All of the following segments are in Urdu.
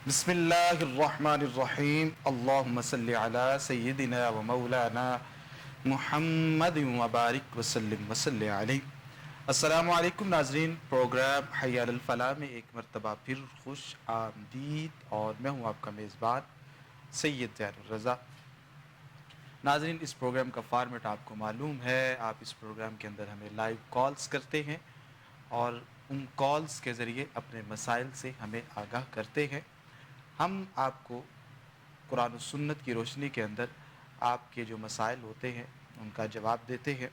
بسم اللہ الرحمن الرحیم اللہم صلی علی سیدنا و مولانا محمد وبارک وسلم وصلی علیہ. السلام علیکم ناظرین، پروگرام حی علی الفلاح میں ایک مرتبہ پھر خوش آمدید، اور میں ہوں آپ کا میزبان سید زین الرضا. ناظرین، اس پروگرام کا فارمیٹ آپ کو معلوم ہے. آپ اس پروگرام کے اندر ہمیں لائیو کالز کرتے ہیں اور ان کالز کے ذریعے اپنے مسائل سے ہمیں آگاہ کرتے ہیں. ہم آپ کو قرآن و سنت کی روشنی کے اندر آپ کے جو مسائل ہوتے ہیں ان کا جواب دیتے ہیں،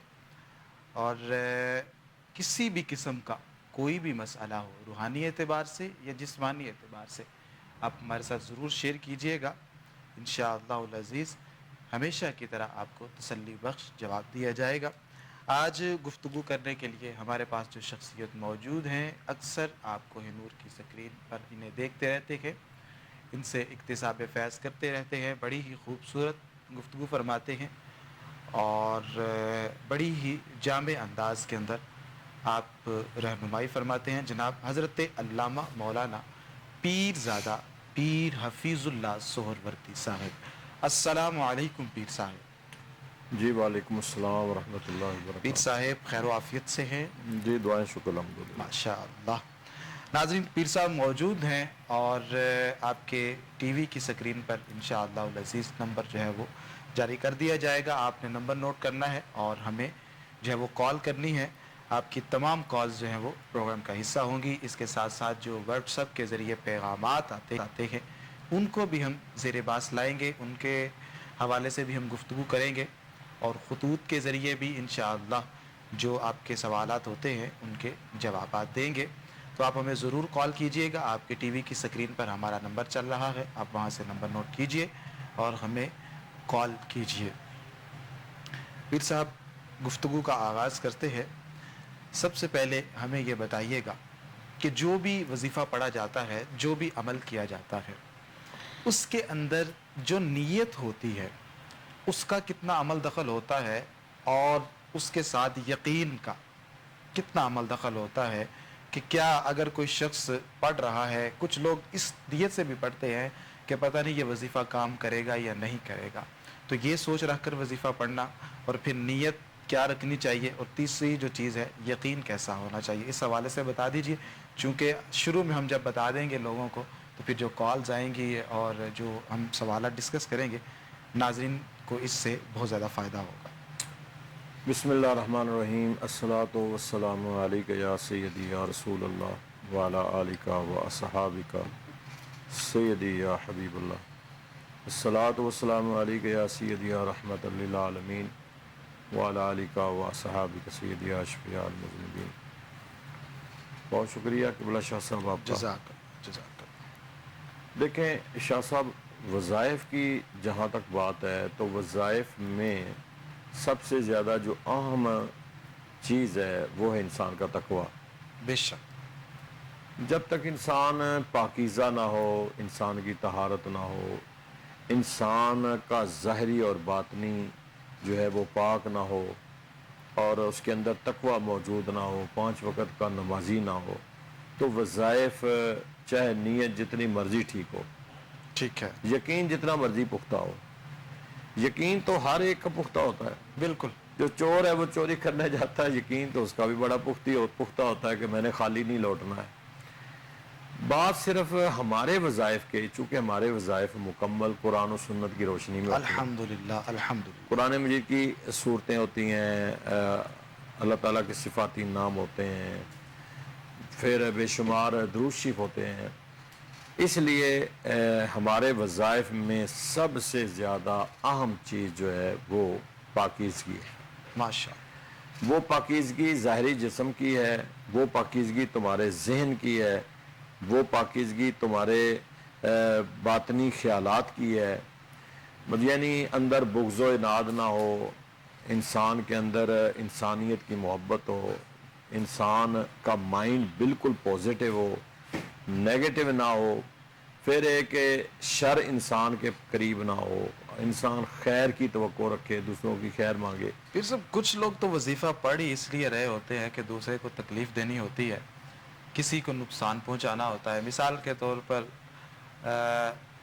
اور کسی بھی قسم کا کوئی بھی مسئلہ ہو، روحانی اعتبار سے یا جسمانی اعتبار سے، آپ ہمارے ساتھ ضرور شیئر کیجئے گا. انشاءاللہ العزیز ہمیشہ کی طرح آپ کو تسلی بخش جواب دیا جائے گا. آج گفتگو کرنے کے لیے ہمارے پاس جو شخصیت موجود ہیں، اکثر آپ کو نور کی سکرین پر انہیں دیکھتے رہتے ہیں، ان سے اکتساب فیض کرتے رہتے ہیں. بڑی ہی خوبصورت گفتگو فرماتے ہیں اور بڑی ہی جامع انداز کے اندر آپ رہنمائی فرماتے ہیں. جناب حضرت علامہ مولانا پیر زادہ پیر حفیظ اللہ سہروردی صاحب، السلام علیکم پیر صاحب. جی وعلیکم السلام ورحمۃ اللہ پیر وبرکاتہ. صاحب خیر و عافیت سے ہیں؟ جی دعائیں شکر الحمدللہ. ماشاء اللہ. ناظرین، پیر صاحب موجود ہیں اور آپ کے ٹی وی کی سکرین پر انشاءاللہ العزیز نمبر جو ہے وہ جاری کر دیا جائے گا. آپ نے نمبر نوٹ کرنا ہے اور ہمیں جو ہے وہ کال کرنی ہے. آپ کی تمام کالز جو ہیں وہ پروگرام کا حصہ ہوں گی. اس کے ساتھ ساتھ جو واٹس ایپ کے ذریعے پیغامات آتے ہیں ان کو بھی ہم زیر باس لائیں گے، ان کے حوالے سے بھی ہم گفتگو کریں گے، اور خطوط کے ذریعے بھی انشاءاللہ جو آپ کے سوالات ہوتے ہیں ان کے جوابات دیں گے. تو آپ ہمیں ضرور کال کیجئے گا. آپ کے ٹی وی کی سکرین پر ہمارا نمبر چل رہا ہے، آپ وہاں سے نمبر نوٹ کیجئے اور ہمیں کال کیجئے. پیر صاحب، گفتگو کا آغاز کرتے ہیں. سب سے پہلے ہمیں یہ بتائیے گا کہ جو بھی وظیفہ پڑھا جاتا ہے، جو بھی عمل کیا جاتا ہے، اس کے اندر جو نیت ہوتی ہے اس کا کتنا عمل دخل ہوتا ہے، اور اس کے ساتھ یقین کا کتنا عمل دخل ہوتا ہے؟ کہ کیا اگر کوئی شخص پڑھ رہا ہے، کچھ لوگ اس نیت سے بھی پڑھتے ہیں کہ پتہ نہیں یہ وظیفہ کام کرے گا یا نہیں کرے گا، تو یہ سوچ رکھ کر وظیفہ پڑھنا، اور پھر نیت کیا رکھنی چاہیے، اور تیسری جو چیز ہے یقین کیسا ہونا چاہیے، اس حوالے سے بتا دیجئے. چونکہ شروع میں ہم جب بتا دیں گے لوگوں کو تو پھر جو کالز آئیں گی اور جو ہم سوالات ڈسکس کریں گے، ناظرین کو اس سے بہت زیادہ فائدہ ہوگا. بسم اللہ الرحمن الرحیم. الصلاۃ والسلام علیک یا سیدی یا رسول اللہ وعلی آلک و اصحابک سیدی یا حبیب اللہ. الصلاۃ والسلام علیک یا سیدی یا رحمت للعالمین وعلی آلک و اصحابک سیدی یا شفیع المذنبین. بہت شکریہ قبلہ شاہ صاحب آپ کا. جزاک اللہ، جزاک اللہ. دیکھیں شاہ صاحب، وظائف کی جہاں تک بات ہے تو وظائف میں سب سے زیادہ جو اہم چیز ہے وہ ہے انسان کا تقویٰ. بے شک. جب تک انسان پاکیزہ نہ ہو، انسان کی طہارت نہ ہو، انسان کا ظاہری اور باطنی جو ہے وہ پاک نہ ہو، اور اس کے اندر تقویٰ موجود نہ ہو، 5 وقت کا نمازی نہ ہو، تو وظائف چاہے نیت جتنی مرضی ٹھیک ہو، ٹھیک ہے. یقین جتنا مرضی پختہ ہو. یقین تو ہر ایک کا پختہ ہوتا ہے. بالکل. جو چور ہے وہ چوری کرنے جاتا ہے، یقین تو اس کا بھی بڑا پختہ ہوتا ہے کہ میں نے خالی نہیں لوٹنا ہے. بات صرف ہمارے وظائف کے، چونکہ ہمارے وظائف مکمل قرآن و سنت کی روشنی میں ہوتی ہیں. الحمدللہ، الحمدللہ. قرآن مجید کی صورتیں ہوتی ہیں، اللہ تعالیٰ کے صفاتی نام ہوتے ہیں، پھر بے شمار درود شریف ہوتے ہیں. اس لیے ہمارے وظائف میں سب سے زیادہ اہم چیز جو ہے وہ پاکیزگی ہے. ماشاء. وہ پاکیزگی ظاہری جسم کی ہے، وہ پاکیزگی تمہارے ذہن کی ہے، وہ پاکیزگی تمہارے باطنی خیالات کی ہے. یعنی اندر بغض و عناد نہ ہو، انسان کے اندر انسانیت کی محبت ہو، انسان کا مائنڈ بالکل پوزیٹیو ہو، نیگیٹو نہ ہو. پھر ایک کہ شر انسان کے قریب نہ ہو، انسان خیر کی توقع رکھے، دوسروں کی خیر مانگے. پھر سب کچھ لوگ تو وظیفہ پڑھ ہی اس لیے رہے ہوتے ہیں کہ دوسرے کو تکلیف دینی ہوتی ہے، کسی کو نقصان پہنچانا ہوتا ہے. مثال کے طور پر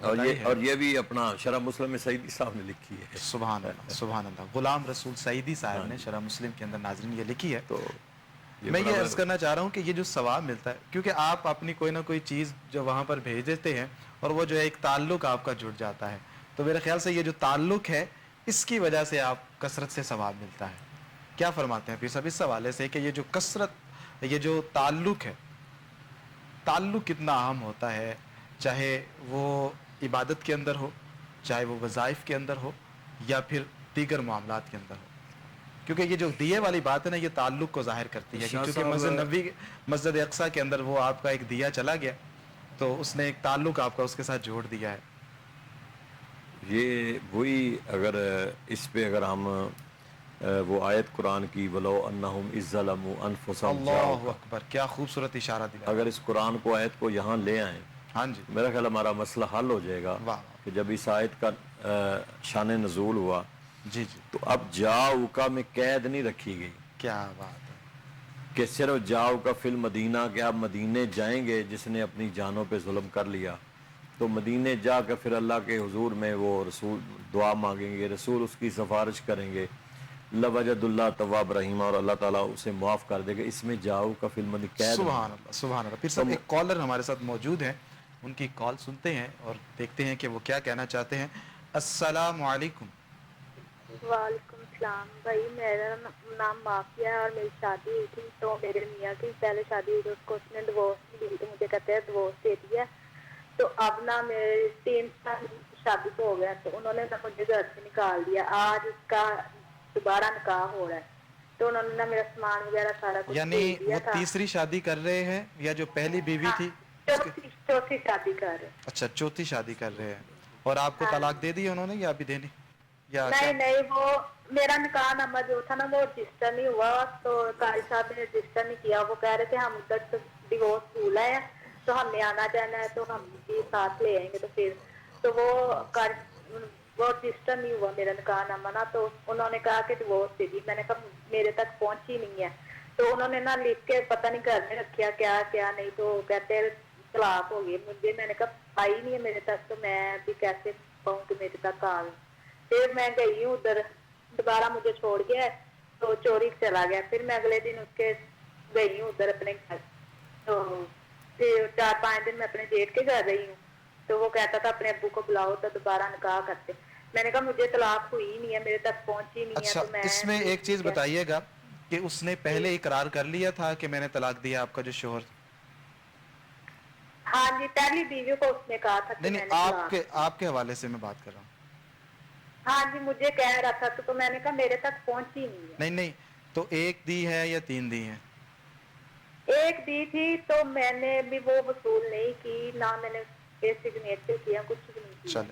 اور یہ بھی اپنا شرح مسلم میں سعیدی صاحب نے لکھی ہے. سبحان اللہ سبحان اللہ. غلام رسول سعیدی صاحب نے شرح مسلم کے اندر ناظرین یہ لکھی ہے. تو میں یہ عرض کرنا چاہ رہا ہوں کہ یہ جو ثواب ملتا ہے کیونکہ آپ اپنی کوئی نہ کوئی چیز جو وہاں پر بھیج دیتے ہیں اور وہ جو ہے ایک تعلق آپ کا جڑ جاتا ہے, تو میرے خیال سے یہ جو تعلق ہے اس کی وجہ سے آپ کثرت سے ثواب ملتا ہے. کیا فرماتے ہیں پھر سب اس حوالے سے کہ یہ جو کثرت, یہ جو تعلق ہے, تعلق کتنا اہم ہوتا ہے, چاہے وہ عبادت کے اندر ہو, چاہے وہ وظائف کے اندر ہو, یا پھر دیگر معاملات کے اندر ہو. کیونکہ یہ جو دیے والی بات ہے نا, یہ تعلق کو ظاہر کرتی ہے. کیونکہ مسجد نبوی, مسجد اقصیٰ کے اندر وہ آپ کا ایک دیا چلا گیا تو اس نے ایک تعلق آپ کا اس کے ساتھ جوڑ دیا ہے. یہ وہی, اگر اس پہ اگر ہم وہ آیت قرآن کی وَلَوْ أَنَّهُمْ إِذْ ظَلَمُوا أَنفُسَهُمْ اللہ اکبر, کیا خوبصورت اشارہ دیا. اگر اس قرآن کو آیت کو یہاں لے آئیں, ہاں جی, میرا خیال ہمارا مسئلہ حل ہو جائے گا. واہ کہ جب اس آیت کا شان نزول ہوا جی جی, تو اب جاؤکا میں قید نہیں رکھی گئی کیا بات ہے. کہ صرف جاؤکا فی المدینہ, کہ آپ مدینے جائیں گے جس نے اپنی جانوں پہ ظلم کر لیا, تو مدینے جا کر پھر اللہ کے حضور میں وہ رسول دعا مانگیں گے, رسول اس کی سفارش کریں گے, لوجد اللہ تواب رحیم, اور اللہ تعالیٰ اسے معاف کر دے گا. اس میں جاؤکا فی المدینہ قید. سبحان اللہ سبحان اللہ. پھر سب ایک کالر ہمارے ساتھ موجود ہیں, ان کی کال سنتے ہیں اور دیکھتے ہیں کہ وہ کیا کہنا چاہتے ہیں. السلام علیکم. وعلیکم السلام. بھائی میرا نام معافیہ ہے اور میری شادی ہوئی تھی, تو میرے میاں کی پہلے شادی ہوئی تھی, اس کو اس نے ڈیورس دی, تو مجھے کہتے ہیں ڈیورس دے دیا. تو اب نا میرے 3 سال شادی کو ہو گیا, تو انہوں نے مجھے گھر سے نکال دیا. آج اس کا دوبارہ نکاح ہو رہا ہے, تو انہوں نے میرا سامان وغیرہ سارا کچھ یعنی دے دیا وہ تھا. تیسری شادی کر رہے ہیں یا جو پہلی بیوی تھی؟ چوتھی شادی کر رہے. اچھا, چوتھی شادی کر رہے ہیں. اور آپ کو طلاق دے دی انہوں نے یا ابھی دینی؟ یا نہیں, وہ میرا نکاح نامہ جو تھا نا وہ رجسٹر نہیں ہوا, تو قاری صاحب نے رجسٹر نہیں کیا. وہ کہہ رہے تھے ہم ادھر سے ڈیورس پھول ہے تو ہم نے آنا جانا ہے, تو ہم بھی ساتھ لے آئیں گے. تو پھر تو وہ رجسٹر نہیں ہوا میرا نکاح نامہ نا, تو انہوں نے کہا کہ ڈیورس دے دی. میں نے کہا میرے تک پہنچی نہیں ہے. تو انہوں نے نا لکھ کے پتہ نہیں گھر میں رکھیا کیا کیا نہیں, تو کہتے طلاق ہو گئی. مجھے, میں نے کہا آئی نہیں ہے میرے تک, تو میں بھی کیسے کہوں کہ میرے تک آ گئی. پھر میں گئی ہوں ادھر, دوبارہ مجھے چھوڑ گیا تو چوری چلا گیا. پھر میں اگلے دن اس کے گئی ہوں ادھر اپنے گھر, تو پھر 4-5 دن میں اپنے جیٹ کے گھر رہی ہوں. تو وہ کہتا تھا اپنے ابو کو بلاؤ تو دوبارہ نکاح کرتے. میں نے کہا مجھے طلاق ہوئی نہیں ہے, میرے تک پہنچی نہیں ہے. اچھا, تو میں اس میں ایک چیز بتائیے گا کہ اس نے پہلے اقرار کر لیا تھا کہ میں نے طلاق دیا آپ کا جو شوہر؟ ہاں جی, پہلی بیوی کو اس نے کہا تھا کہ میں نے آپ کے حوالے سے میں بات کر رہا ہوں. ہاں جی, مجھے کہہ رہا تھا, تو میں نے کہا میرے تک پہنچی نہیں ہے. نہیں, تو ایک دی ہے یا 3 دی ہیں؟ ایک دی تھی, تو میں نے بھی وہ وصول نہیں کی, نہ میں نے سگنیچر کیا, کچھ بھی نہیں کیا.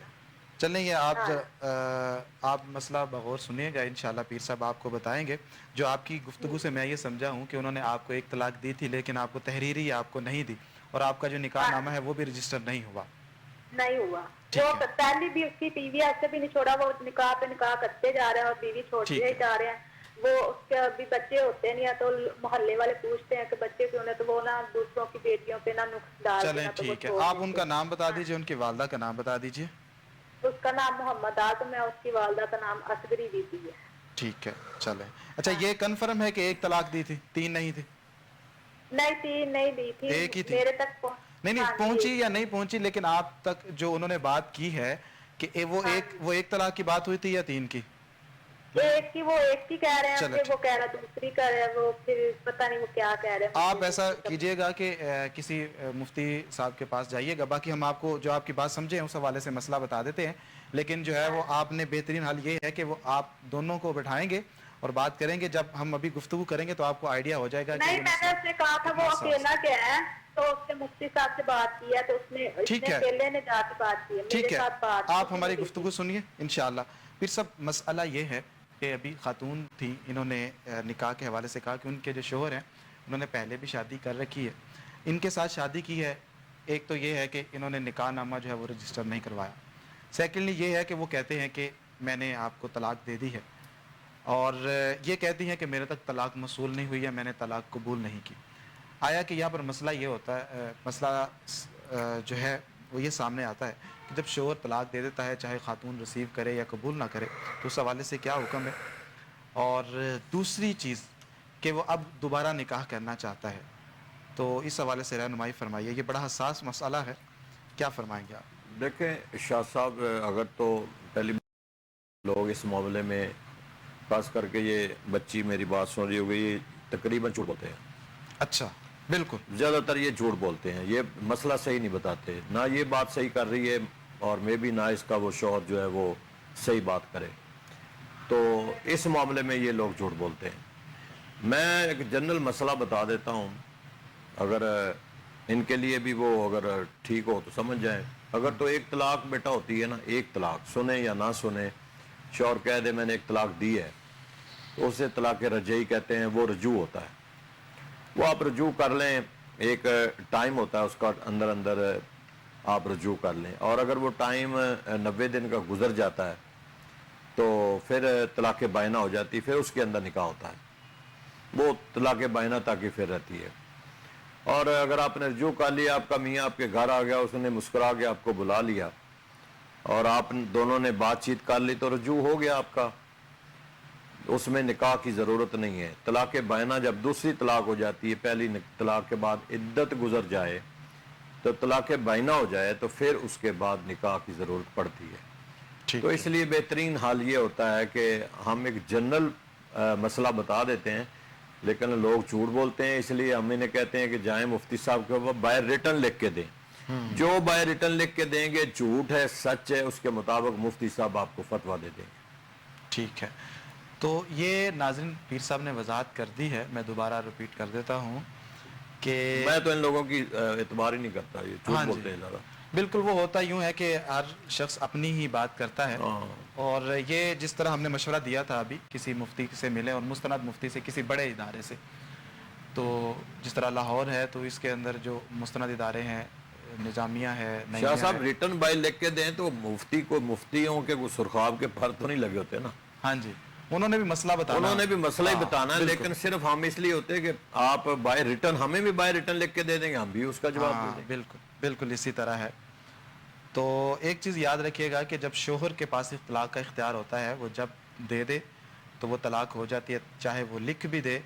چلیں یہ آپ مسئلہ بغور سنیے گا, انشاءاللہ پیر صاحب آپ کو بتائیں گے. جو آپ کی گفتگو سے میں یہ سمجھا ہوں کہ انہوں نے آپ کو ایک طلاق دی تھی لیکن آپ کو تحریری آپ کو نہیں دی, اور آپ کا جو نکاح نامہ ہے وہ بھی رجسٹر نہیں ہوا. نہیں ہوا. وہ پہلی بھی اس کی بیوی ایسے بھی نہیں چھوڑا, وہ نکاح پہ نکاح کرتے جا رہے ہیں اور بیوی چھوڑتے ہی جا رہے ہیں. وہ اس کے ابھی بچے ہوتے نہیں ہیں, تو محلے والے پوچھتے ہیں کہ بچے کیوں نہیں, تو وہ نا دوسروں کی بیٹیوں پہ نا نقص ڈال چلیں ٹھیک ہے, آپ ان کا نام بتا دیجئے, ان کی والدہ کا نام بتا دیجئے. اس کا نام محمد آدم ہے, اس کی والدہ کا نام اصغری بی بی ہے. ٹھیک ہے, چلیں. اچھا, یہ کنفرم ہے کہ ایک طلاق دی تھی, 3 نہیں تھی؟ نہیں, 3 نہیں دی تھی, ایک ہی تھی. میرے تک نہیں پہنچی یا نہیں پہنچی, لیکن آپ تک جو انہوں نے بات کی ہے کہ وہ ایک طلاق کی بات ہوئی تھی یا 3 کی؟ ایک کی, وہ ایک کی کہہ رہے ہیں کہ وہ کہہ رہا دوسری کہہ رہے ہیں, وہ پھر پتہ نہیں وہ کیا کہہ رہے ہیں. آپ ایسا کیجئے گا کہ کسی مفتی صاحب کے پاس جائیے گا. باقی ہم آپ کو جو آپ کی بات سمجھیں اس حوالے سے مسئلہ بتا دیتے ہیں, لیکن جو ہے وہ آپ نے بہترین حل یہ ہے کہ وہ آپ دونوں کو بٹھائیں گے اور بات کریں گے. جب ہم ابھی گفتگو کریں گے تو آپ کو آئیڈیا ہو جائے گا. نہیں, میں نے اس نے کہا تھا وہ اکیلا کیا ہے, تو اس نے مفتی صاحب سے بات کی ہے, تو اس نے اکیلے نے جا کے بات کی ہے. ٹھیک ہے, آپ ہماری گفتگو سنیے انشاءاللہ. پھر سب مسئلہ یہ ہے کہ ابھی خاتون تھی, انہوں نے نکاح کے حوالے سے کہا کہ ان کے جو شوہر ہیں انہوں نے پہلے بھی شادی کر رکھی ہے, ان کے ساتھ شادی کی ہے. ایک تو یہ ہے کہ انہوں نے نکاح نامہ جو ہے وہ رجسٹر نہیں کروایا. سیکنڈلی یہ ہے کہ وہ کہتے ہیں کہ میں نے آپ کو طلاق دے دی ہے, اور یہ کہتی ہیں کہ میرے تک طلاق موصول نہیں ہوئی ہے, میں نے طلاق قبول نہیں کی. آیا کہ یہاں پر مسئلہ یہ ہوتا ہے, مسئلہ جو ہے وہ یہ سامنے آتا ہے کہ جب شوہر طلاق دے دیتا ہے، چاہے خاتون ریسیو کرے یا قبول نہ کرے، تو اس حوالے سے کیا حکم ہے؟ اور دوسری چیز کہ وہ اب دوبارہ نکاح کرنا چاہتا ہے، تو اس حوالے سے رہنمائی فرمائیے، یہ بڑا حساس مسئلہ ہے، کیا فرمائیں گے آپ؟ دیکھیں شاہ صاحب، اگر تو پہلی لوگ اس معاملے میں خاص کر کے یہ بچی میری بات سن رہی ہوگی، یہ تقریباً جھوٹ بولتے ہیں، اچھا، بالکل، زیادہ تر یہ جھوٹ بولتے ہیں، یہ مسئلہ صحیح نہیں بتاتے، نہ یہ بات صحیح کر رہی ہے اور میں بھی نہ اس کا وہ شوہر جو ہے وہ صحیح بات کرے، تو اس معاملے میں یہ لوگ جھوٹ بولتے ہیں۔ میں ایک جنرل مسئلہ بتا دیتا ہوں، اگر ان کے لیے بھی وہ اگر ٹھیک ہو تو سمجھ جائیں۔ اگر تو ایک طلاق بیٹا ہوتی ہے نا، ایک طلاق سنیں یا نہ سنیں، شوہر کہہ دے میں نے ایک طلاق دی ہے، تو اسے طلاق رجعی کہتے ہیں، وہ رجوع ہوتا ہے، وہ آپ رجوع کر لیں، ایک ٹائم ہوتا ہے اس کا، اندر آپ رجوع کر لیں، اور اگر وہ ٹائم 90 دن کا گزر جاتا ہے تو پھر طلاق بائنہ ہو جاتی ہے، پھر اس کے اندر نکاح ہوتا ہے، وہ طلاق بائنہ تاکہ پھر رہتی ہے۔ اور اگر آپ نے رجوع کر لیا، آپ کا میاں آپ کے گھر آ گیا، اس نے مسکرا کے آپ کو بلا لیا اور آپ دونوں نے بات چیت کر لی، تو رجوع ہو گیا آپ کا، اس میں نکاح کی ضرورت نہیں ہے۔ طلاق بائنہ جب دوسری طلاق ہو جاتی ہے، پہلی طلاق کے بعد عدت گزر جائے تو طلاق بائنہ ہو جائے، تو پھر اس کے بعد نکاح کی ضرورت پڑتی ہے۔ ٹھیک تو ہے، اس لیے بہترین حال یہ ہوتا ہے کہ ہم ایک جنرل مسئلہ بتا دیتے ہیں، لیکن لوگ جھوٹ بولتے ہیں، اس لیے ہم انہیں کہتے ہیں کہ جائیں مفتی صاحب کے وہ بائی ریٹن لکھ کے دیں، جو بائی ریٹن لکھ کے دیں گے، جھوٹ ہے سچ ہے، اس کے مطابق مفتی صاحب آپ کو فتویٰ دے دیں گے۔ ٹھیک ہے، تو یہ ناظرین پیر صاحب نے وضاحت کر دی ہے، میں دوبارہ ریپیٹ کر دیتا ہوں کہ میں تو ان لوگوں کی اعتبار ہی نہیں کرتا، یہ جھوٹ ہاں جی، بولتے ہیں زیادہ۔ بالکل، وہ ہوتا یوں ہے کہ ہر شخص اپنی ہی بات کرتا ہے، ہاں، اور یہ جس طرح ہم نے مشورہ دیا تھا ابھی، کسی مفتی سے ملے اور مستند مفتی سے، کسی بڑے ادارے سے، تو جس طرح لاہور ہے تو اس کے اندر جو مستند ادارے ہیں، نظامیہ ہے، شاہ نعیمیہ صاحب ہے، ریٹن بائی لکھ کے دیں تو مفتیوں کے سرخاب کے پر تو نہیں لگے ہوتے نا، ہاں جی، انہوں نے بھی مسئلہ بتانا، انہوں نے بھی مسئلہ ہی ہاں، بتانا ہے، بالکل، لیکن صرف ہم اس لیے ہوتے ہیں کہ آپ بائی ریٹن، ہمیں بھی بائی ریٹن لکھ کے دے دیں گے، ہم بھی اس کا جواب دے ہاں، دیں گے۔ بالکل بالکل اسی طرح ہے۔ تو ایک چیز یاد رکھیے گا کہ جب شوہر کے پاس طلاق کا اختیار ہوتا ہے، وہ جب دے دے تو وہ طلاق ہو جاتی ہے، چاہے وہ لکھ بھی دے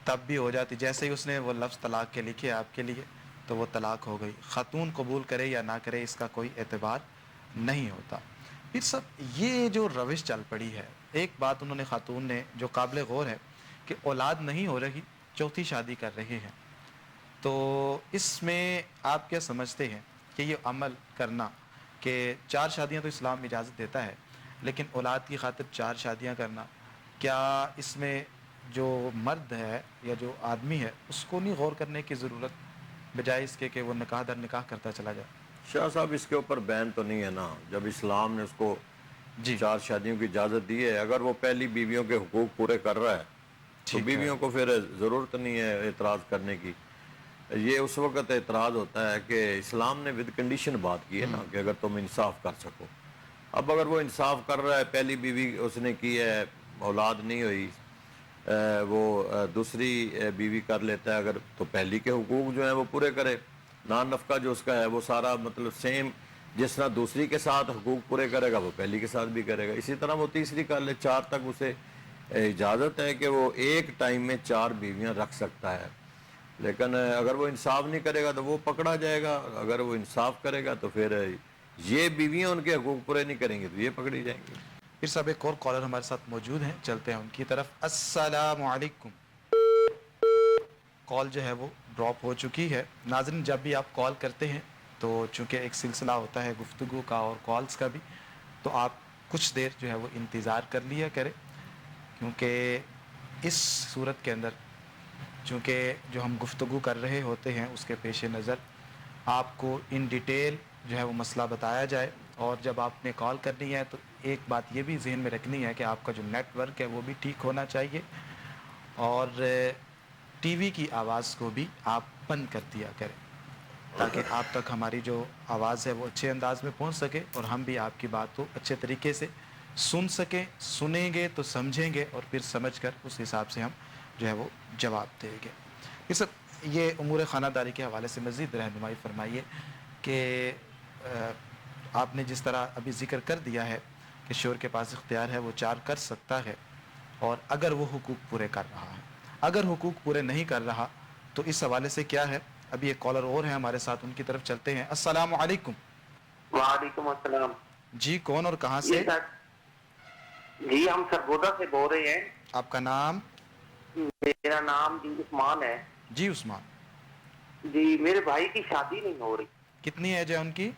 تب بھی ہو جاتی، جیسے ہی اس نے وہ لفظ طلاق کے لکھے آپ کے لیے تو وہ طلاق ہو گئی، خاتون قبول کرے یا نہ کرے اس کا کوئی اعتبار نہیں ہوتا۔ پھر سب یہ جو روش چل پڑی ہے، ایک بات انہوں نے خاتون نے جو قابل غور ہے کہ اولاد نہیں ہو رہی، چوتھی شادی کر رہے ہیں، تو اس میں آپ کیا سمجھتے ہیں کہ یہ عمل کرنا، کہ 4 شادیاں تو اسلام اجازت دیتا ہے، لیکن اولاد کی خاطر 4 شادیاں کرنا، کیا اس میں جو مرد ہے یا جو آدمی ہے اس کو نہیں غور کرنے کی ضرورت، بجائے اس کے کہ وہ نکاح در نکاح کرتا چلا جائے؟ شاہ صاحب اس کے اوپر بین تو نہیں ہے نا، جب اسلام نے اس کو جی، 4 شادیوں کی اجازت دی ہے، اگر وہ پہلی بیویوں کے حقوق پورے کر رہا ہے تو ٹھیک ہے، بیویوں کو پھر ضرورت نہیں ہے اعتراض کرنے کی۔ یہ اس وقت اعتراض ہوتا ہے کہ اسلام نے ود کنڈیشن بات کی ہے نا، کہ اگر تم انصاف کر سکو۔ اب اگر وہ انصاف کر رہا ہے، پہلی بیوی اس نے کی ہے، اولاد نہیں ہوئی، وہ دوسری بیوی کر لیتا ہے اگر، تو پہلی کے حقوق جو ہیں وہ پورے کرے، نان نفقہ جو اس کا ہے وہ سارا مطلب سیم، جس طرح دوسری کے ساتھ حقوق پورے کرے گا وہ پہلی کے ساتھ بھی کرے گا، اسی طرح وہ تیسری کر لے، 4 تک اسے اجازت ہے کہ وہ ایک ٹائم میں 4 بیویاں رکھ سکتا ہے۔ لیکن اگر وہ انصاف نہیں کرے گا تو وہ پکڑا جائے گا، اگر وہ انصاف کرے گا تو پھر یہ بیویاں ان کے حقوق پورے نہیں کریں گی تو یہ پکڑی جائیں گی۔ پھر صاحب ایک اور کالر ہمارے ساتھ موجود ہیں، چلتے ہیں ان کی طرف۔ السلام علیکم۔ کال جو ہے وہ ڈراپ ہو چکی ہے۔ ناظرین جب بھی آپ کال کرتے ہیں تو چونکہ ایک سلسلہ ہوتا ہے گفتگو کا اور کالز کا بھی، تو آپ کچھ دیر جو ہے وہ انتظار کر لیا کریں، کیونکہ اس صورت کے اندر چونکہ جو ہم گفتگو کر رہے ہوتے ہیں اس کے پیش نظر آپ کو ان ڈیٹیل جو ہے وہ مسئلہ بتایا جائے، اور جب آپ نے کال کرنی ہے تو ایک بات یہ بھی ذہن میں رکھنی ہے کہ آپ کا جو نیٹ ورک ہے وہ بھی ٹھیک ہونا چاہیے، اور ٹی وی کی آواز کو بھی آپ بند کر دیا کریں تاکہ آپ تک ہماری جو آواز ہے وہ اچھے انداز میں پہنچ سکے اور ہم بھی آپ کی بات کو اچھے طریقے سے سن سکیں۔ سنیں گے تو سمجھیں گے اور پھر سمجھ کر اس حساب سے ہم جو ہے وہ جواب دیں گے۔ یہ سب یہ امور خانہ داری کے حوالے سے مزید رہنمائی فرمائیے کہ آپ نے جس طرح ابھی ذکر کر دیا ہے کہ شوہر کے پاس اختیار ہے، وہ 4 کر سکتا ہے، اور اگر وہ حقوق پورے کر رہا ہے، اگر حقوق پورے نہیں کر رہا تو اس حوالے سے کیا ہے؟ ابھی ایک کالر اور ہیں ہمارے ساتھ، ان کی طرف چلتے ہیں۔ السلام علیکم۔ وعلیکم السلام جی کون اور کہاں جی سے؟ سر، جی ہم سرگودا سے بول رہے ہیں۔ آپ کا نام؟ میرا نام جی عثمان ہے۔ جی عثمان، جی میرے بھائی کی شادی نہیں ہو رہی۔ کتنی ایج ہے ان کی؟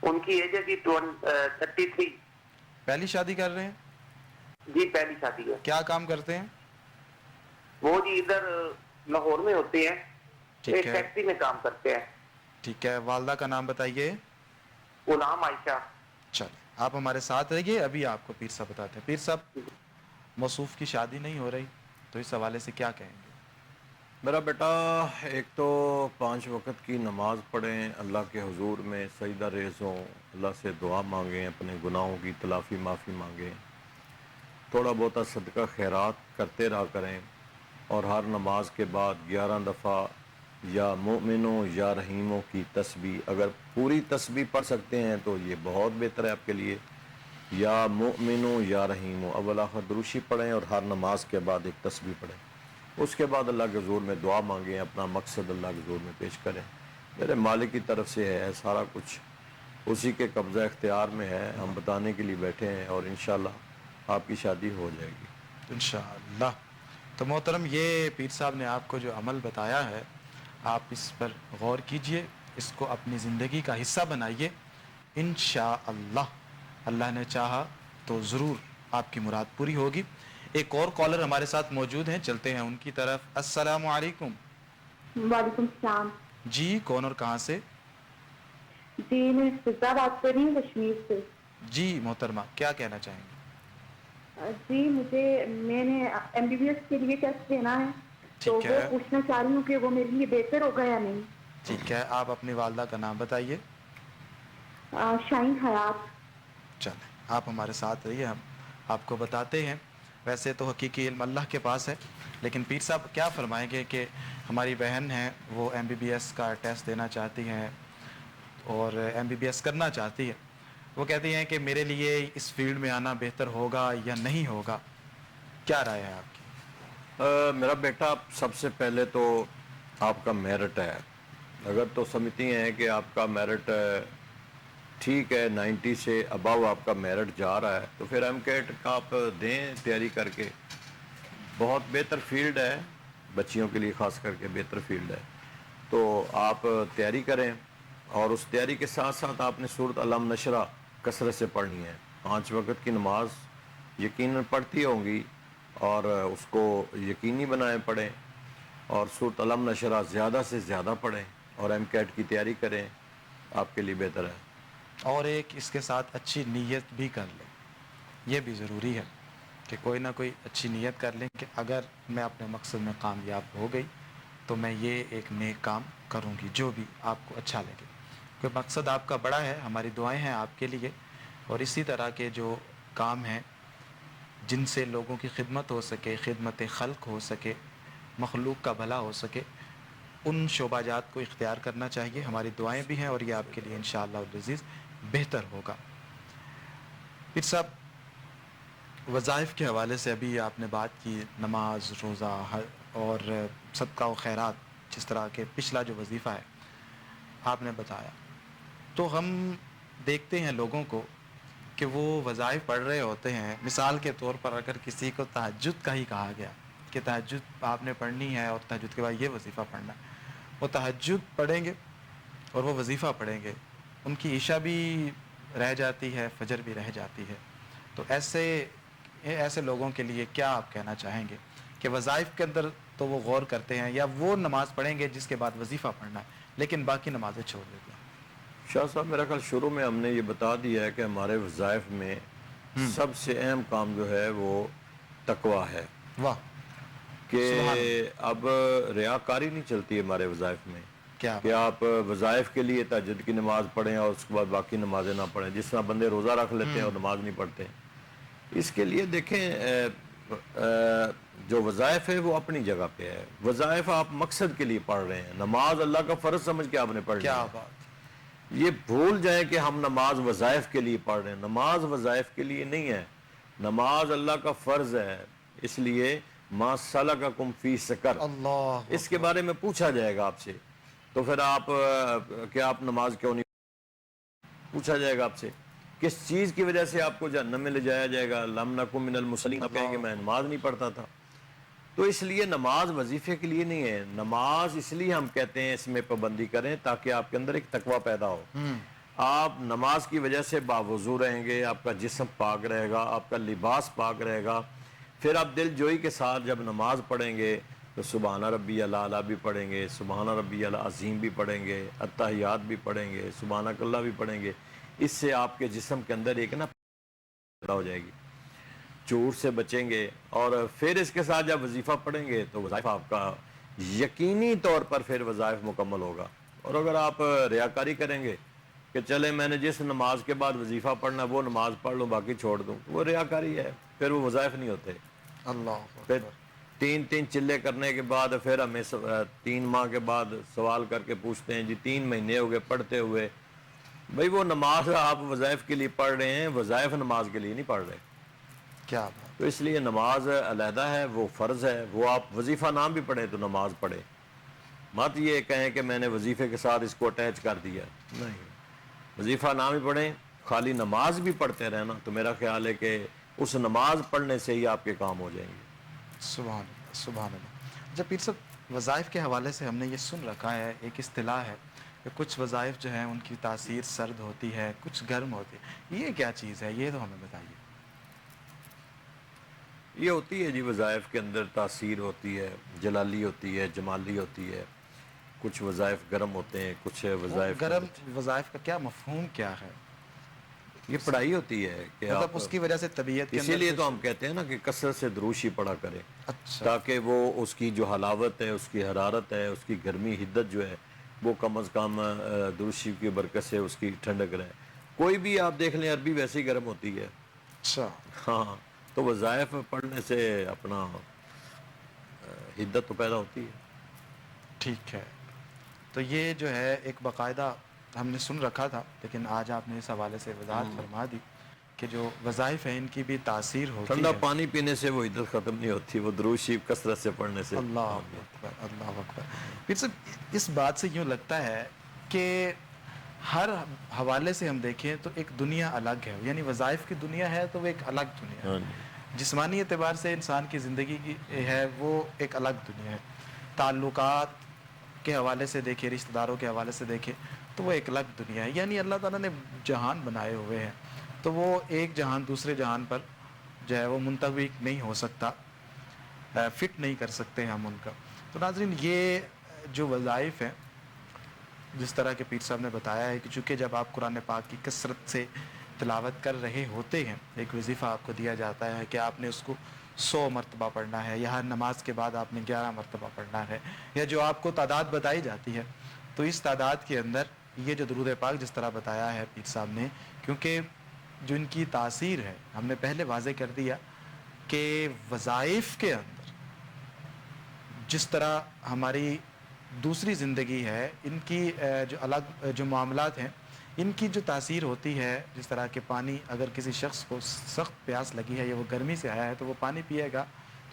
ان کی ایج ہے جی 33۔ پہلی شادی کر رہے ہیں؟ جی پہلی شادی ہے۔ کیا کام کرتے ہیں؟ وہ جی ادھر لاہور میں ہوتے ہیں، ٹھیک ایک ہے، فیکٹری میں کام کرتے ہیں۔ ٹھیک ہے، والدہ کا نام بتائیے۔ غلام عائشہ۔ چلیں آپ ہمارے ساتھ رہیے، ابھی آپ کو پیر صاحب بتاتے ہیں۔ پیر صاحب، موصوف کی شادی نہیں ہو رہی تو اس حوالے سے کیا کہیں گے؟ میرا بیٹا ایک تو 5 وقت کی نماز پڑھیں، اللہ کے حضور میں سجدہ ریز ہوں، اللہ سے دعا مانگیں، اپنے گناہوں کی تلافی معافی مانگیں، تھوڑا بہت صدقہ خیرات کرتے رہا کریں، اور ہر نماز کے بعد 11 دفعہ یا مومنوں یا رحیموں کی تسبیح، اگر پوری تسبیح پڑھ سکتے ہیں تو یہ بہت بہتر ہے آپ کے لیے، یا مومنوں یا رحیموں، اول آخر دروشی پڑھیں اور ہر نماز کے بعد ایک تسبیح پڑھیں، اس کے بعد اللہ کے حضور میں دعا مانگیں، اپنا مقصد اللہ کے حضور میں پیش کریں۔ میرے مالک کی طرف سے ہے، سارا کچھ اسی کے قبضہ اختیار میں ہے، ہم بتانے کے لیے بیٹھے ہیں، اور انشاءاللہ آپ کی شادی ہو جائے گی انشاءاللہ۔ تو محترم، یہ پیر صاحب نے آپ کو جو عمل بتایا ہے، آپ اس پر غور کیجئے، اس کو اپنی زندگی کا حصہ بنائیے، انشاءاللہ اللہ نے چاہا تو ضرور آپ کی مراد پوری ہوگی۔ ایک اور کالر ہمارے ساتھ موجود ہیں، چلتے ہیں ان کی طرف۔ السلام علیکم۔ وعلیکم السلام۔ جی کون اور کہاں سے؟ جی میں فضا بات کر رہی ہوں کشمیر سے۔ جی محترمہ، کیا کہنا چاہیں گے؟ جی میں نے MBBS کے لیے ٹیسٹ دینا ہے، تو ٹھیک وہ ہے، پوچھنا چاہ رہی ہوں کہ وہ میرے لیے بہتر ہوگا یا نہیں۔ ٹھیک ہے، آپ اپنی والدہ کا نام بتائیے۔ شاہین حیات۔ چلیں آپ ہمارے ساتھ رہیے، ہم آپ کو بتاتے ہیں۔ ویسے تو حقیقی علم اللہ کے پاس ہے، لیکن پیر صاحب کیا فرمائیں گے کہ ہماری بہن ہیں، وہ MBBS کا ٹیسٹ دینا چاہتی ہیں اور MBBS کرنا چاہتی ہے، وہ کہتی ہیں کہ میرے لیے اس فیلڈ میں آنا بہتر ہوگا یا نہیں ہوگا، کیا رائے ہے آپ کی؟ میرا بیٹا سب سے پہلے تو آپ کا میرٹ ہے، اگر تو سمجھتی ہیں کہ آپ کا میرٹ ٹھیک ہے، 90 سے اباؤ آپ کا میرٹ جا رہا ہے، تو پھر MCAT کا آپ دیں تیاری کر کے، بہت بہتر فیلڈ ہے، بچیوں کے لیے خاص کر کے بہتر فیلڈ ہے، تو آپ تیاری کریں، اور اس تیاری کے ساتھ ساتھ آپ نے سورۃ علم نشرہ کثرت سے پڑھنی ہے۔ 5 وقت کی نماز یقیناً پڑھتی ہوں گی، اور اس کو یقینی بنائیں، پڑھیں، اور سورۃ علم نشرہ زیادہ سے زیادہ پڑھیں، اور MCAT کی تیاری کریں، آپ کے لیے بہتر ہے۔ اور ایک اس کے ساتھ اچھی نیت بھی کر لیں، یہ بھی ضروری ہے کہ کوئی نہ کوئی اچھی نیت کر لیں کہ اگر میں اپنے مقصد میں کامیاب ہو گئی تو میں یہ ایک نیک کام کروں گی، جو بھی آپ کو اچھا لگے، کوئی مقصد آپ کا بڑا ہے، ہماری دعائیں ہیں آپ کے لیے، اور اسی طرح کے جو کام ہیں جن سے لوگوں کی خدمت ہو سکے، خدمت خلق ہو سکے، مخلوق کا بھلا ہو سکے، ان شعبہ جات کو اختیار کرنا چاہیے، ہماری دعائیں بھی ہیں، اور یہ آپ کے لیے انشاءاللہ العزیز بہتر ہوگا۔ پھر صاحب، وظائف کے حوالے سے ابھی آپ نے بات کی، نماز، روزہ اور صدقہ و خیرات، جس طرح کے پچھلا جو وظیفہ ہے آپ نے بتایا، تو ہم دیکھتے ہیں لوگوں کو کہ وہ وظائف پڑھ رہے ہوتے ہیں، مثال کے طور پر اگر کسی کو تہجد کا ہی کہا گیا کہ تہجد آپ نے پڑھنی ہے اور تہجد کے بعد یہ وظیفہ پڑھنا ہے، وہ تہجد پڑھیں گے اور وہ وظیفہ پڑھیں گے، ان کی عشاء بھی رہ جاتی ہے، فجر بھی رہ جاتی ہے، تو ایسے لوگوں کے لیے کیا آپ کہنا چاہیں گے کہ وظائف کے اندر تو وہ غور کرتے ہیں، یا وہ نماز پڑھیں گے جس کے بعد وظیفہ پڑھنا ہے لیکن باقی نمازیں چھوڑ دیتے ہیں؟ شاہ صاحب میرا خیال شروع میں ہم نے یہ بتا دیا ہے کہ ہمارے وظائف میں سب سے اہم کام جو ہے وہ تقویٰ ہے، واہ، کہ سبحان اللہ، اب ریاکاری نہیں چلتی ہے ہمارے وظائف میں، کیا کہ آپ وظائف کے لیے تہجد کی نماز پڑھیں اور اس کے بعد باقی نمازیں نہ پڑھیں، جس طرح بندے روزہ رکھ لیتے ہیں اور نماز نہیں پڑھتے۔ اس کے لیے دیکھیں جو وظائف ہے وہ اپنی جگہ پہ ہے، وظائف آپ مقصد کے لیے پڑھ رہے ہیں، نماز اللہ کا فرض سمجھ کے آپ نے پڑھنی کیا ہے، بات، یہ بھول جائیں کہ ہم نماز وظائف کے لیے پڑھ رہے ہیں. نماز وظائف کے لیے نہیں ہے, نماز اللہ کا فرض ہے. اس لیے ما سلککم فی سقر, اللہ اس کے بارے میں پوچھا جائے گا آپ سے. تو پھر آپ کہ آپ نماز کیوں نہیں, پوچھا جائے گا آپ سے کس چیز کی وجہ سے آپ کو جہنم میں لے جایا جائے گا. لم نکن من المصلین, آپ کہیں گے میں نماز نہیں پڑھتا تھا. تو اس لیے نماز وظیفے کے لیے نہیں ہے. نماز اس لیے ہم کہتے ہیں اس میں پابندی کریں تاکہ آپ کے اندر ایک تقوی پیدا ہو. آپ نماز کی وجہ سے باوضو رہیں گے, آپ کا جسم پاک رہے گا, آپ کا لباس پاک رہے گا. پھر آپ دل جوئی کے ساتھ جب نماز پڑھیں گے تو سبحان ربی الاعلیٰ بھی پڑھیں گے, سبحان ربی العظیم بھی پڑھیں گے, التحیات بھی پڑھیں گے, سبحانک اللہ بھی پڑھیں گے. اس سے آپ کے جسم کے اندر ایک نا پیدا ہو جائے گی, چور سے بچیں گے. اور پھر اس کے ساتھ جب وظیفہ پڑھیں گے تو وظائف آپ کا یقینی طور پر پھر وظائف مکمل ہوگا. اور اگر آپ ریاکاری کریں گے کہ چلے میں نے جس نماز کے بعد وظیفہ پڑھنا وہ نماز پڑھ لوں باقی چھوڑ دوں, وہ ریاکاری ہے, پھر وہ وظائف نہیں ہوتے. اللہ پھر اکبر. 3 چلے کرنے کے بعد پھر ہمیں 3 ماہ کے بعد سوال کر کے پوچھتے ہیں جی 3 مہینے ہو گئے پڑھتے ہوئے. بھئی وہ نماز آپ وظائف کے لیے پڑھ رہے ہیں, وظائف نماز کے لیے نہیں پڑھ رہے. کیا بات. تو اس لیے نماز علیحدہ ہے, وہ فرض ہے. وہ آپ وظیفہ نام بھی پڑھیں تو نماز پڑھے, مت یہ کہیں کہ میں نے وظیفے کے ساتھ اس کو اٹیچ کر دیا. نہیں, وظیفہ نام ہی پڑھیں, خالی نماز بھی پڑھتے رہنا تو میرا خیال ہے کہ اس نماز پڑھنے سے ہی آپ کے کام ہو جائیں گے. سبحان اللہ سبحان اللہ. جب پیر صاحب وظائف کے حوالے سے ہم نے یہ سن رکھا ہے, ایک اصطلاح ہے کہ کچھ وظائف جو ہیں ان کی تاثیر سرد ہوتی ہے, کچھ گرم ہوتی ہے. یہ کیا چیز ہے, یہ تو ہمیں بتائیے. یہ ہوتی ہے جی, وظائف کے اندر تاثیر ہوتی ہے, جلالی ہوتی ہے, جمالی ہوتی ہے. کچھ وظائف گرم ہوتے ہیں, کچھ وظائف گرم وظائف کا کیا مفہوم کیا ہے؟ یہ پڑھائی ہوتی ہے کہ مطلب آپ اس کی وجہ سے طبیعت کے اسی اندر لیے تو ہم کہتے ہیں نا کہ کثرت سے دروشی پڑھا کرے, اچھا تاکہ وہ اس کی جو حلاوت ہے, اس کی حرارت ہے, اس کی گرمی حدت جو ہے وہ کم از کم دروشی کی برکت سے اس کی ٹھنڈک رہے. کوئی بھی آپ دیکھ لیں عربی ویسے ہی گرم ہوتی ہے. اچھا. ہاں, تو وظائف پڑھنے سے اپنا حدت تو پیدا ہوتی ہے. ٹھیک ہے. تو یہ جو ہے ایک باقاعدہ ہم نے سن رکھا تھا, لیکن آج آپ نے اس حوالے سے وضاحت فرما دی کہ جو وظائف ہیں ان کی بھی تاثیر ہوتی ٹھنڈا ہے. پانی پینے سے وہ عدت ختم نہیں ہوتی, وہ درود شریف کثرت سے پڑھنے سے. اللہ اکبر اللہ اکبر. پھر صرف اس بات سے یوں لگتا ہے کہ ہر حوالے سے ہم دیکھیں تو ایک دنیا الگ ہے, یعنی وظائف کی دنیا ہے تو وہ ایک الگ دنیا ہے. جسمانی اعتبار سے انسان کی زندگی کی ہے وہ ایک الگ دنیا ہے. تعلقات کے حوالے سے دیکھیں, رشتہ داروں کے حوالے سے دیکھیں تو وہ ایک الگ دنیا ہے. یعنی اللہ تعالیٰ نے جہان بنائے ہوئے ہیں تو وہ ایک جہان دوسرے جہان پر جو ہے وہ منطبق نہیں ہو سکتا, فٹ نہیں کر سکتے ہم ان کا. تو ناظرین یہ جو وظائف ہیں جس طرح کے پیر صاحب نے بتایا ہے کہ چونکہ جب آپ قرآن پاک کی کثرت سے تلاوت کر رہے ہوتے ہیں, ایک وظیفہ آپ کو دیا جاتا ہے کہ آپ نے اس کو 100 مرتبہ پڑھنا ہے, یا ہر نماز کے بعد آپ نے 11 مرتبہ پڑھنا ہے, یا جو آپ کو تعداد بتائی جاتی ہے, تو اس تعداد کے اندر یہ جو درود پاک جس طرح بتایا ہے پیر صاحب نے, کیونکہ جو ان کی تاثیر ہے ہم نے پہلے واضح کر دیا کہ وظائف کے اندر جس طرح ہماری دوسری زندگی ہے, ان کی جو الگ جو معاملات ہیں ان کی جو تاثیر ہوتی ہے, جس طرح کہ پانی اگر کسی شخص کو سخت پیاس لگی ہے یا وہ گرمی سے آیا ہے تو وہ پانی پیے گا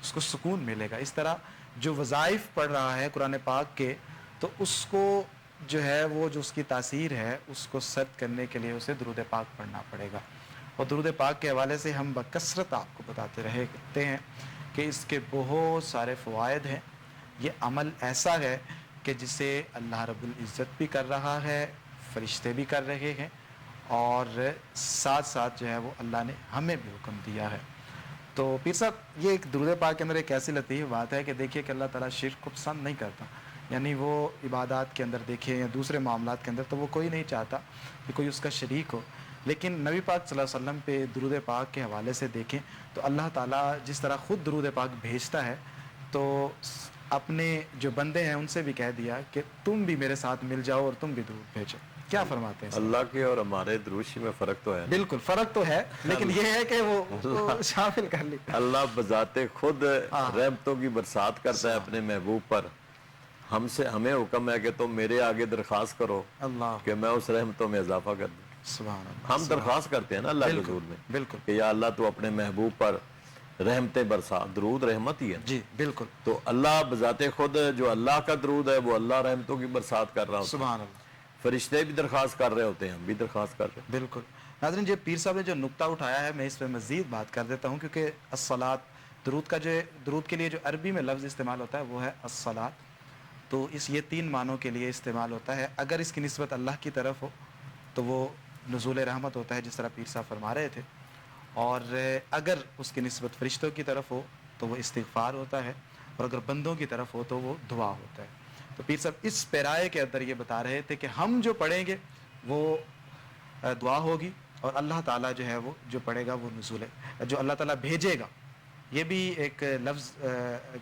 اس کو سکون ملے گا. اس طرح جو وظائف پڑھ رہا ہے قرآن پاک کے تو اس کو جو ہے وہ جو اس کی تاثیر ہے اس کو سرد کرنے کے لیے اسے درود پاک پڑھنا پڑے گا. اور درود پاک کے حوالے سے ہم بکثرت آپ کو بتاتے رہتے ہیں کہ اس کے بہت سارے فوائد ہیں. یہ عمل ایسا ہے کہ جسے اللہ رب العزت بھی کر رہا ہے, فرشتے بھی کر رہے ہیں, اور ساتھ ساتھ جو ہے وہ اللہ نے ہمیں بھی حکم دیا ہے. تو پیر صاحب یہ ایک درود پاک کے اندر ایک ایسی لطیف بات ہے کہ دیکھیے کہ اللہ تعالیٰ شرک کو پسند نہیں کرتا. یعنی وہ عبادات کے اندر دیکھیں یا دوسرے معاملات کے اندر تو وہ کوئی نہیں چاہتا کہ کوئی اس کا شریک ہو, لیکن نبی پاک صلی اللہ علیہ وسلم پہ درود پاک کے حوالے سے دیکھیں تو اللہ تعالیٰ جس طرح خود درود پاک بھیجتا ہے تو اپنے جو بندے ہیں ان سے بھی کہہ دیا کہ تم بھی میرے ساتھ مل جاؤ اور تم بھی درود بھیجو. کیا فرماتے ہیں؟ اللہ کے اور ہمارے دروشی میں فرق تو ہے. بالکل فرق تو ہے, لیکن یہ ہے کہ وہ شامل کر لی. اللہ بذات خود رحمتوں کی برسات کرتا ہے اپنے محبوب پر, ہم سے ہمیں حکم ہے کہ تم میرے آگے درخواست کرو اللہ کہ میں اس رحمتوں میں اضافہ کر دوں. سبحان اللہ. ہم درخواست کرتے ہیں نا اللہ کے حضور میں بالکل کہ یا اللہ تو اپنے محبوب پر رحمتیں برسا. درود رحمت ہی ہے نا. جی بالکل. تو اللہ بذات خود جو اللہ کا درود ہے وہ اللہ رحمتوں کی برسات کر رہا ہوتا ہے. سبحان اللہ. فرشتے بھی درخواست کر رہے ہوتے ہیں, ہم بھی درخواست کر رہے ہیں. بالکل. ناظرین یہ پیر صاحب نے جو نقطہ اٹھایا ہے میں اس پہ مزید بات کر دیتا ہوں, کیونکہ الصلاۃ درود کا جو درود کے لیے جو عربی میں لفظ استعمال ہوتا ہے وہ ہے الصلاۃ. تو یہ 3 معنوں کے لیے استعمال ہوتا ہے. اگر اس کی نسبت اللہ کی طرف ہو تو وہ نزول رحمت ہوتا ہے جس طرح پیر صاحب فرما رہے تھے, اور اگر اس کی نسبت فرشتوں کی طرف ہو تو وہ استغفار ہوتا ہے, اور اگر بندوں کی طرف ہو تو وہ دعا ہوتا ہے. تو پیر صاحب اس پیرائے کے اندر یہ بتا رہے تھے کہ ہم جو پڑھیں گے وہ دعا ہوگی, اور اللہ تعالیٰ جو ہے وہ جو پڑھے گا وہ نزول ہے, جو اللہ تعالیٰ بھیجے گا. یہ بھی ایک لفظ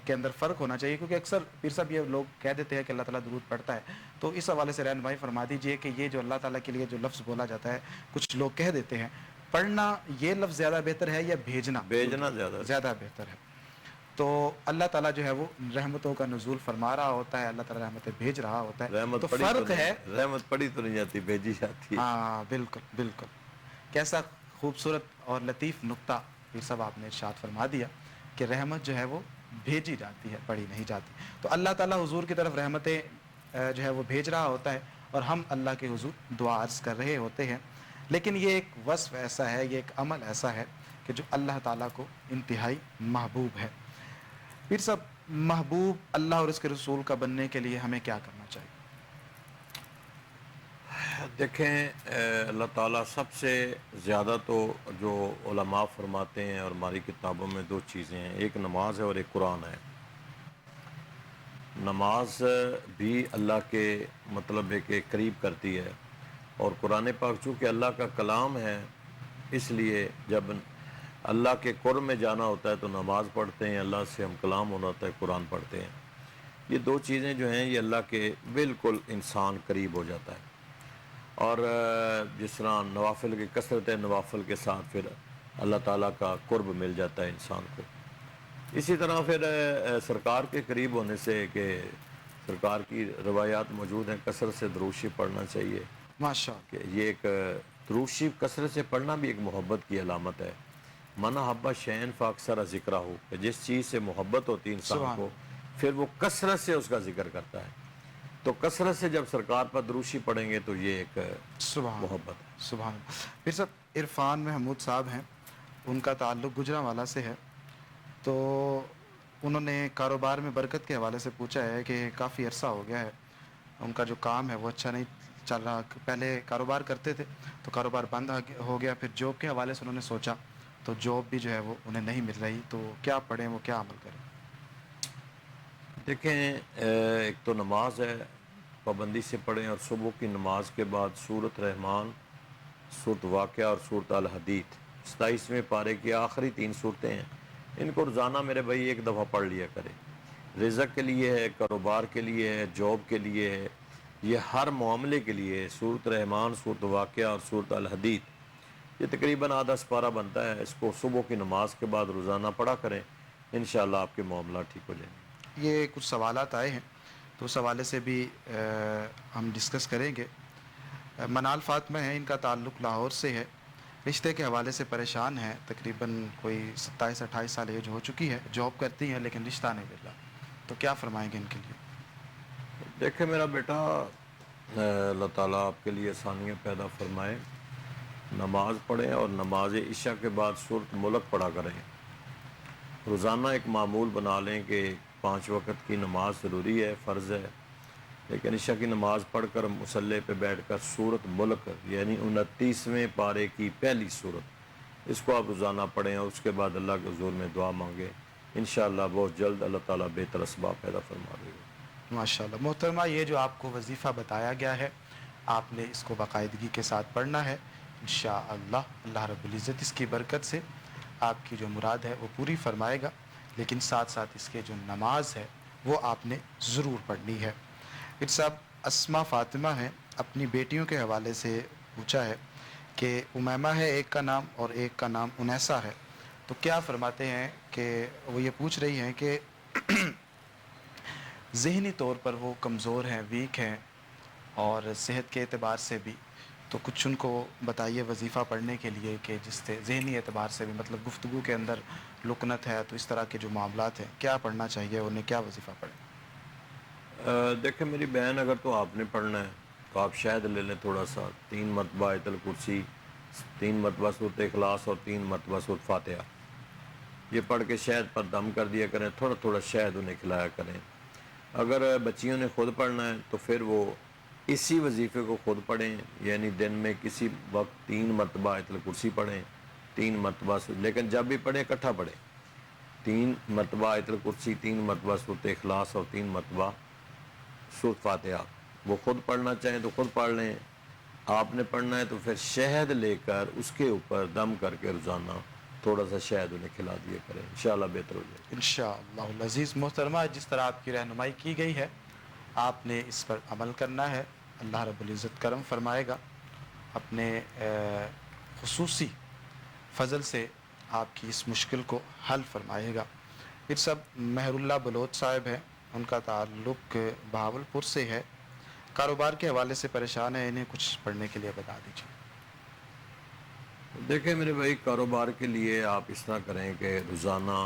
کے اندر فرق ہونا چاہیے, کیونکہ اکثر پیر صاحب یہ لوگ کہہ دیتے ہیں کہ اللہ تعالیٰ درود پڑھتا ہے. تو اس حوالے سے رہنمائی فرما دیجئے کہ یہ جو اللہ تعالیٰ کے لیے جو لفظ بولا جاتا ہے, کچھ لوگ کہہ دیتے ہیں پڑھنا یہ لفظ زیادہ بہتر ہے یا بھیجنا زیادہ بہتر ہے. تو اللہ تعالیٰ جو ہے وہ رحمتوں کا نزول فرما رہا ہوتا ہے, اللہ تعالیٰ رحمتیں بھیج رہا ہوتا ہے. تو فرق ہے, رحمت پڑھی تو نہیں جاتی, بھیجی جاتی ہے. ہاں بالکل بالکل. کیسا خوبصورت اور لطیف نقطہ پیر صاحب آپ نے ارشاد فرما دیا کہ رحمت جو ہے وہ بھیجی جاتی ہے, پڑھی نہیں جاتی. تو اللہ تعالیٰ حضور کی طرف رحمتیں جو ہے وہ بھیج رہا ہوتا ہے, اور ہم اللہ کے حضور دعا عرض کر رہے ہوتے ہیں. لیکن یہ ایک وصف ایسا ہے, یہ ایک عمل ایسا ہے کہ جو اللہ تعالیٰ کو انتہائی محبوب ہے. پھر صاحب محبوب اللہ اور اس کے رسول کا بننے کے لیے ہمیں کیا کرنا چاہیے؟ دیکھیں اللہ تعالیٰ سب سے زیادہ تو جو علماء فرماتے ہیں اور ہماری کتابوں میں 2 چیزیں ہیں, ایک نماز ہے اور ایک قرآن ہے. نماز بھی اللہ کے مطلب ہے کہ قریب کرتی ہے, اور قرآن پاک چونکہ اللہ کا کلام ہے اس لیے جب اللہ کے قرب میں جانا ہوتا ہے تو نماز پڑھتے ہیں, اللہ سے ہم کلام ہونا ہوتا ہے قرآن پڑھتے ہیں. یہ 2 چیزیں جو ہیں یہ اللہ کے بالکل انسان قریب ہو جاتا ہے. اور جس طرح نوافل کی کثرت ہے, نوافل کے ساتھ پھر اللہ تعالیٰ کا قرب مل جاتا ہے انسان کو. اسی طرح پھر سرکار کے قریب ہونے سے کہ سرکار کی روایات موجود ہیں, کثرت سے درود شریف پڑھنا چاہیے. ماشاءاللہ. کہ یہ ایک درود شریف کثرت سے پڑھنا بھی ایک محبت کی علامت ہے. من احب شیئا فاکثر ذکرہ, کہ جس چیز سے محبت ہوتی ہے انسان کو پھر وہ کثرت سے اس کا ذکر کرتا ہے. تو کثرت سے جب سرکار پر درود شریف پڑھیں گے تو یہ ایک محبت ہے. سبحان اللہ. پھر صاحب عرفان محمود صاحب ہیں, ان کا تعلق گجرانوالہ سے ہے. تو انہوں نے کاروبار میں برکت کے حوالے سے پوچھا ہے کہ کافی عرصہ ہو گیا ہے ان کا جو کام ہے وہ اچھا نہیں چل رہا. پہلے کاروبار کرتے تھے تو کاروبار بند ہو گیا, پھر جاب کے حوالے سے انہوں نے سوچا تو جاب بھی جو ہے وہ انہیں نہیں مل رہی. تو کیا پڑھیں, وہ کیا عمل کریں؟ دیکھیں ایک تو نماز ہے, پابندی سے پڑھیں, اور صبح کی نماز کے بعد سورۃ رحمان, سورۃ واقعہ اور سورۃ الحدید 27ویں پارے کی آخری 3 صورتیں ہیں, ان کو روزانہ میرے بھائی 1 دفعہ پڑھ لیا کریں. رزق کے لیے ہے, کاروبار کے لیے ہے, جاب کے لیے ہے, یہ ہر معاملے کے لیے. سورۃ رحمان, سورۃ واقعہ اور سورۃ الحدید یہ تقریباً آدھا سپارہ بنتا ہے. اس کو صبح کی نماز کے بعد روزانہ پڑھا کریں, انشاءاللہ آپ کے معاملات ٹھیک ہو جائیں گے. یہ کچھ سوالات آئے ہیں تو اس حوالے سے بھی ہم ڈسکس کریں گے. منال فاطمہ ہیں, ان کا تعلق لاہور سے ہے, رشتے کے حوالے سے پریشان ہیں, تقریباً کوئی 27-28 سال ایج ہو چکی ہے, جاب کرتی ہیں لیکن رشتہ نہیں مل رہا. تو کیا فرمائیں گے ان کے لیے؟ دیکھیں میرا بیٹا, اللہ تعالیٰ آپ کے لیے آسانیاں پیدا فرمائے. نماز پڑھیں اور نماز عشاء کے بعد سورۃ ملک پڑھا کریں. روزانہ ایک معمول بنا لیں کہ 5 وقت کی نماز ضروری ہے, فرض ہے, لیکن عشاء کی نماز پڑھ کر مصلی پہ بیٹھ کر سورۃ ملک یعنی 29ویں پارے کی پہلی سورت, اس کو آپ روزانہ پڑھیں اور اس کے بعد اللہ کے حضور میں دعا مانگیں. انشاءاللہ بہت جلد اللہ تعالیٰ بہتر اسباب پیدا فرما دے گا. ماشاءاللہ. محترمہ, یہ جو آپ کو وظیفہ بتایا گیا ہے آپ نے اس کو باقاعدگی کے ساتھ پڑھنا ہے. انشاءاللہ اللہ رب العزت اس کی برکت سے آپ کی جو مراد ہے وہ پوری فرمائے گا. لیکن ساتھ ساتھ اس کے جو نماز ہے وہ آپ نے ضرور پڑھنی ہے. پھر صاحب اسما فاطمہ ہیں, اپنی بیٹیوں کے حوالے سے پوچھا ہے کہ امیمہ ہے ایک کا نام اور ایک کا نام انیسہ ہے. تو کیا فرماتے ہیں کہ وہ یہ پوچھ رہی ہیں کہ ذہنی طور پر وہ کمزور ہیں، ویک ہیں، اور صحت کے اعتبار سے بھی، تو کچھ ان کو بتائیے وظیفہ پڑھنے کے لیے کہ جس سے ذہنی اعتبار سے بھی، مطلب گفتگو کے اندر لکنت ہے، تو اس طرح کے جو معاملات ہیں کیا پڑھنا چاہیے، انہیں کیا وظیفہ پڑھیں؟ دیکھیں میری بہن، اگر تو آپ نے پڑھنا ہے تو آپ شاید لے لیں تھوڑا سا، 3 مرتبہ آیت الکرسی، 3 مرتبہ سورۃ اخلاص اور 3 مرتبہ سورۃ فاتحہ، یہ پڑھ کے شہد پر دم کر دیا کریں، تھوڑا تھوڑا شہد انہیں کھلایا کریں۔ اگر بچیوں نے خود پڑھنا ہے تو پھر وہ اسی وظیفے کو خود پڑھیں، یعنی دن میں کسی وقت 3 مرتبہ آیت الکرسی پڑھیں، 3 مرتبہ لیکن جب بھی پڑھیں اکٹھا پڑھیں، 3 مرتبہ آیت الکرسی، 3 مرتبہ سورۃ اخلاص اور 3 مرتبہ سورۃ فاتحہ۔ وہ خود پڑھنا چاہیں تو خود پڑھ لیں، آپ نے پڑھنا ہے تو پھر شہد لے کر اس کے اوپر دم کر کے روزانہ تھوڑا سا شہد انہیں کھلا دیا کریں، انشاءاللہ بہتر ہو جائے گا۔ انشاءاللہ العزیز۔ محترمہ، جس طرح آپ کی رہنمائی کی گئی ہے آپ نے اس پر عمل کرنا ہے، اللہ رب العزت کرم فرمائے گا، اپنے خصوصی فضل سے آپ کی اس مشکل کو حل فرمائے گا۔ پھر سب مہر اللہ بلوچ صاحب ہیں، ان کا تعلق بہاولپور سے ہے، کاروبار کے حوالے سے پریشان ہے، انہیں کچھ پڑھنے کے لیے بتا دیجیے۔ دیکھیں میرے بھائی، کاروبار کے لیے آپ اس طرح کریں کہ روزانہ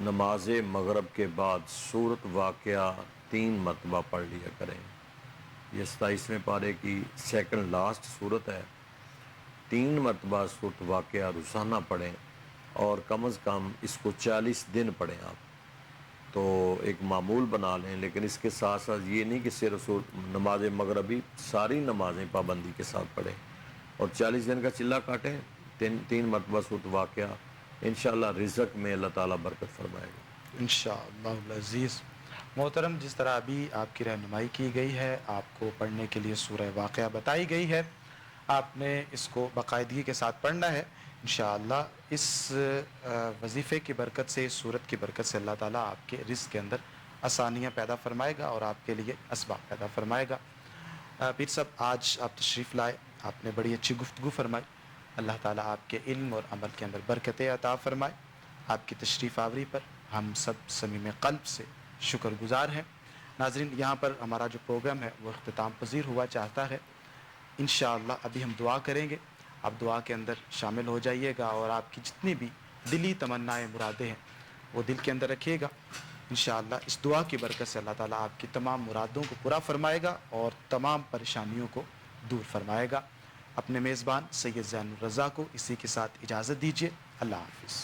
نماز مغرب کے بعد سورۃ واقعہ 3 مرتبہ پڑھ لیا کریں۔ یہ 27ویں پارے کی سیکنڈ لاسٹ صورت ہے، 3 مرتبہ سورۃ واقعہ روزانہ پڑھیں، اور کم از کم اس کو 40 دن پڑھیں آپ، تو ایک معمول بنا لیں۔ لیکن اس کے ساتھ ساتھ یہ نہیں کہ صرف نماز مغربی، ساری نمازیں پابندی کے ساتھ پڑھیں، اور 40 دن کا چلہ کاٹیں، 3 مرتبہ سورۃ واقعہ، انشاءاللہ رزق میں اللہ تعالیٰ برکت فرمائے گا۔ انشاءاللہ العزیز۔ محترم، جس طرح ابھی آپ کی رہنمائی کی گئی ہے، آپ کو پڑھنے کے لیے سورہ واقعہ بتائی گئی ہے، آپ نے اس کو باقاعدگی کے ساتھ پڑھنا ہے۔ انشاءاللہ اس وظیفے کی برکت سے، اس صورت کی برکت سے اللہ تعالیٰ آپ کے رزق کے اندر آسانیاں پیدا فرمائے گا اور آپ کے لیے اسباب پیدا فرمائے گا۔ پیر صاحب، آج آپ تشریف لائے، آپ نے بڑی اچھی گفتگو فرمائی، اللہ تعالیٰ آپ کے علم اور عمل کے اندر برکتیں عطا فرمائے۔ آپ کی تشریف آوری پر ہم سب صمیم قلب سے شکر گزار ہیں۔ ناظرین، یہاں پر ہمارا جو پروگرام ہے وہ اختتام پذیر ہوا چاہتا ہے۔ انشاءاللہ ابھی ہم دعا کریں گے، آپ دعا کے اندر شامل ہو جائیے گا، اور آپ کی جتنی بھی دلی تمنائیں، مرادیں ہیں، وہ دل کے اندر رکھیے گا۔ انشاءاللہ اس دعا کی برکت سے اللہ تعالیٰ آپ کی تمام مرادوں کو پورا فرمائے گا اور تمام پریشانیوں کو دور فرمائے گا۔ اپنے میزبان سید زین الرضا کو اسی کے ساتھ اجازت دیجیے۔ اللہ حافظ۔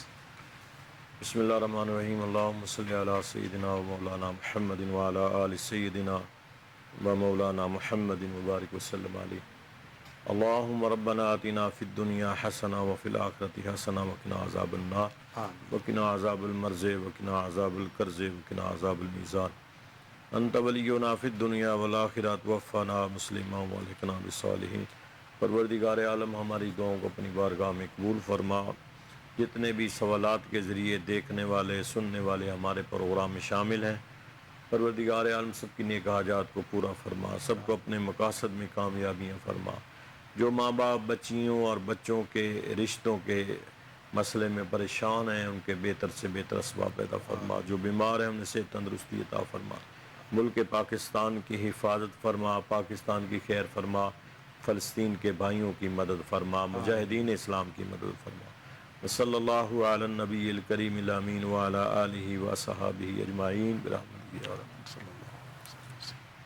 بسم اللہ الرحمن الرحیم، اللہم صلی علی سیدنا و مولانا محمد و علی آل سیدنا و مولانا محمد مبارک وسلم علیہ۔ اللہم ربنا آتنا فی الدنیا حسنہ وفی الآخرۃ حسنہ وقنا عذاب النار آمین۔ وقنا عذاب المرض وقنا عذاب القرض وقنا عذاب المیزان۔ انت ولینا فی الدنیا والآخرہ توفنا مسلما والحقنا بالصالحین۔ پروردگار عالم، ہماری دعاؤں کو اپنی بارگاہ میں قبول فرما۔ جتنے بھی سوالات کے ذریعے دیکھنے والے، سننے والے ہمارے پروگرام میں شامل ہیں، پروردگار عالم سب کی نیک حاجات کو پورا فرما، سب کو اپنے مقاصد میں کامیابیاں فرما۔ جو ماں باپ بچیوں اور بچوں کے رشتوں کے مسئلے میں پریشان ہیں، ان کے بہتر سے بہتر اسباب پیدا فرما۔ جو بیمار ہیں انہیں صحت تندرستی عطا فرما۔ ملک پاکستان کی حفاظت فرما، پاکستان کی خیر فرما، فلسطین کے بھائیوں کی مدد فرما، مجاہدین اسلام کی مدد فرما۔ وصلی اللہ علی النبی الکریم الامین وعلی آلہ وصحبہ اجمعین برحمتک یا رب۔